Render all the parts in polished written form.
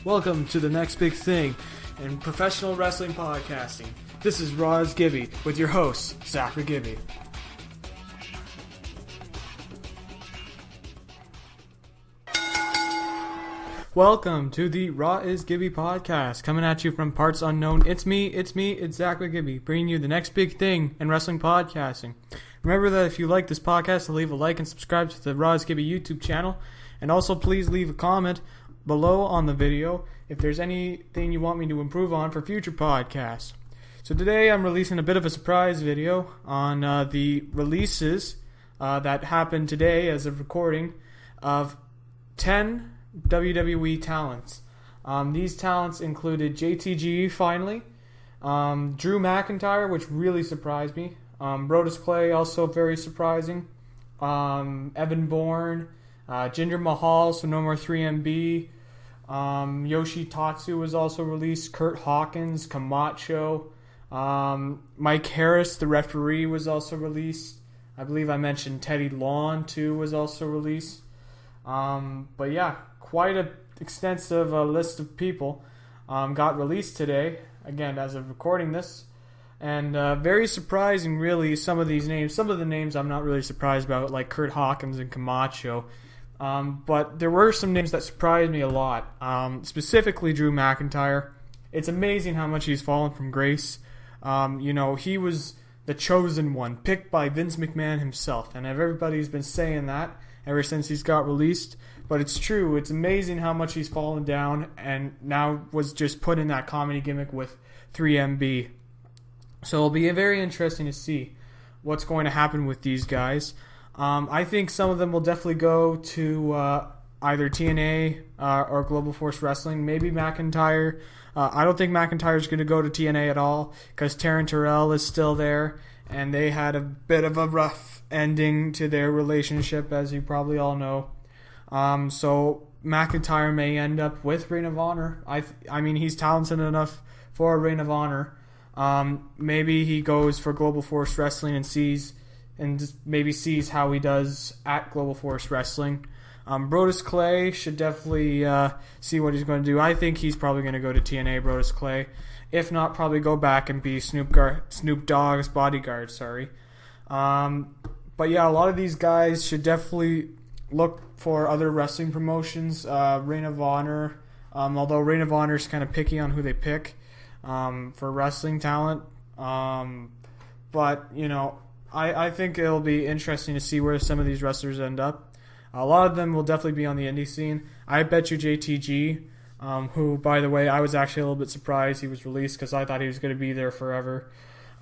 Welcome to the next big thing in professional wrestling podcasting. This is Raw's Gibby with your host, Zachary Gibby. Welcome to the Raw is Gibby podcast, coming at you from parts unknown. It's Zachary Gibby, bringing you the next big thing in wrestling podcasting. Remember that if you like this podcast, to leave a like and subscribe to the Raw is Gibby YouTube channel, and also please leave a comment below on the video if there's anything you want me to improve on for future podcasts. So today I'm releasing a bit of a surprise video on the releases that happened today as of recording of 10 WWE talents. These talents included JTG finally, Drew McIntyre, which really surprised me, Brodus Clay, also very surprising, Evan Bourne, Jinder Mahal, so no more 3MB. Yoshi Tatsu was also released. Curt Hawkins, Camacho. Mike Harris, the referee, was also released. I believe I mentioned Teddy Long too was also released. But yeah, quite an extensive list of people got released today. Again, as of recording this. And very surprising, really, some of these names. Some of the names I'm not really surprised about, like Curt Hawkins and Camacho. But there were some names that surprised me a lot. Specifically, Drew McIntyre. It's amazing how much he's fallen from grace. He was the chosen one, picked by Vince McMahon himself. And everybody's been saying that ever since he's got released. But it's true. It's amazing how much he's fallen down and now was just put in that comedy gimmick with 3MB. So it'll be very interesting to see what's going to happen with these guys. I think some of them will definitely go to either TNA or Global Force Wrestling. Maybe McIntyre. I don't think McIntyre is going to go to TNA at all because Taryn Terrell is still there, and they had a bit of a rough ending to their relationship, as you probably all know. So McIntyre may end up with Ring of Honor. I mean, he's talented enough for Ring of Honor. Maybe he goes for Global Force Wrestling and sees how he does at Global Force Wrestling. Brodus Clay should definitely see what he's going to do. I think he's probably going to go to TNA, Brodus Clay. If not, probably go back and be Snoop Dogg's bodyguard, But yeah, a lot of these guys should definitely look for other wrestling promotions. Ring of Honor, although Ring of Honor is kind of picky on who they pick for wrestling talent. But, I think it'll be interesting to see where some of these wrestlers end up. A lot of them will definitely be on the indie scene. I bet you JTG, who, by the way, I was actually a little bit surprised he was released because I thought he was going to be there forever.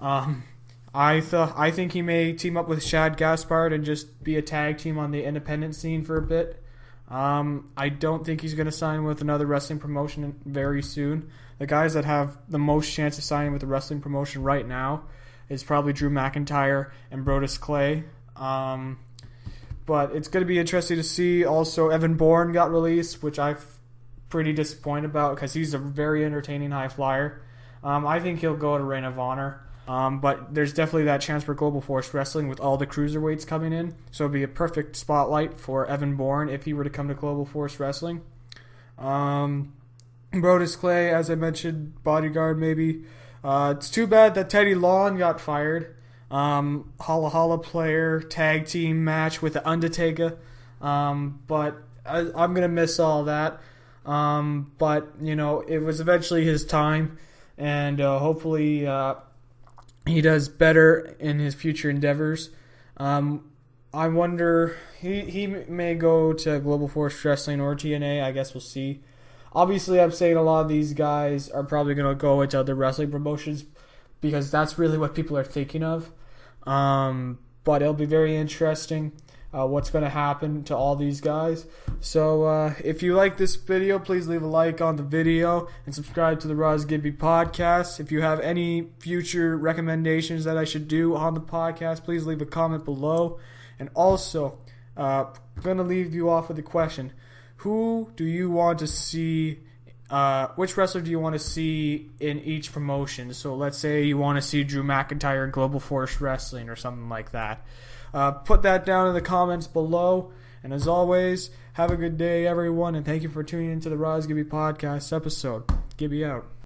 I think he may team up with Shad Gaspard and just be a tag team on the independent scene for a bit. I don't think he's going to sign with another wrestling promotion very soon. The guys that have the most chance of signing with a wrestling promotion right now is probably Drew McIntyre and Brodus Clay. But it's going to be interesting to see. Also, Evan Bourne got released, which I'm pretty disappointed about because he's a very entertaining high flyer. I think he'll go to Ring of Honor. But there's definitely that chance for Global Force Wrestling with all the cruiserweights coming in. So it'd be a perfect spotlight for Evan Bourne if he were to come to Global Force Wrestling. Brodus Clay, as I mentioned, bodyguard maybe. It's too bad that Teddy Long got fired. Holla Holla player, tag team match with the Undertaker. But I'm going to miss all that. But, it was eventually his time. And hopefully he does better in his future endeavors. I wonder, he may go to Global Force Wrestling or TNA. I guess we'll see. Obviously, I'm saying a lot of these guys are probably going to go into other wrestling promotions because that's really what people are thinking of. But it'll be very interesting what's going to happen to all these guys. So if you like this video, please leave a like on the video and subscribe to the Raw's Gibby podcast. If you have any future recommendations that I should do on the podcast, please leave a comment below. And also, I'm going to leave you off with a question. who do you want to see? Which wrestler do you want to see in each promotion? So let's say you want to see Drew McIntyre in Global Force Wrestling or something like that. Put that down in the comments below. And as always, have a good day, everyone, and thank you for tuning into the Raw is Gibby podcast episode. Gibby out.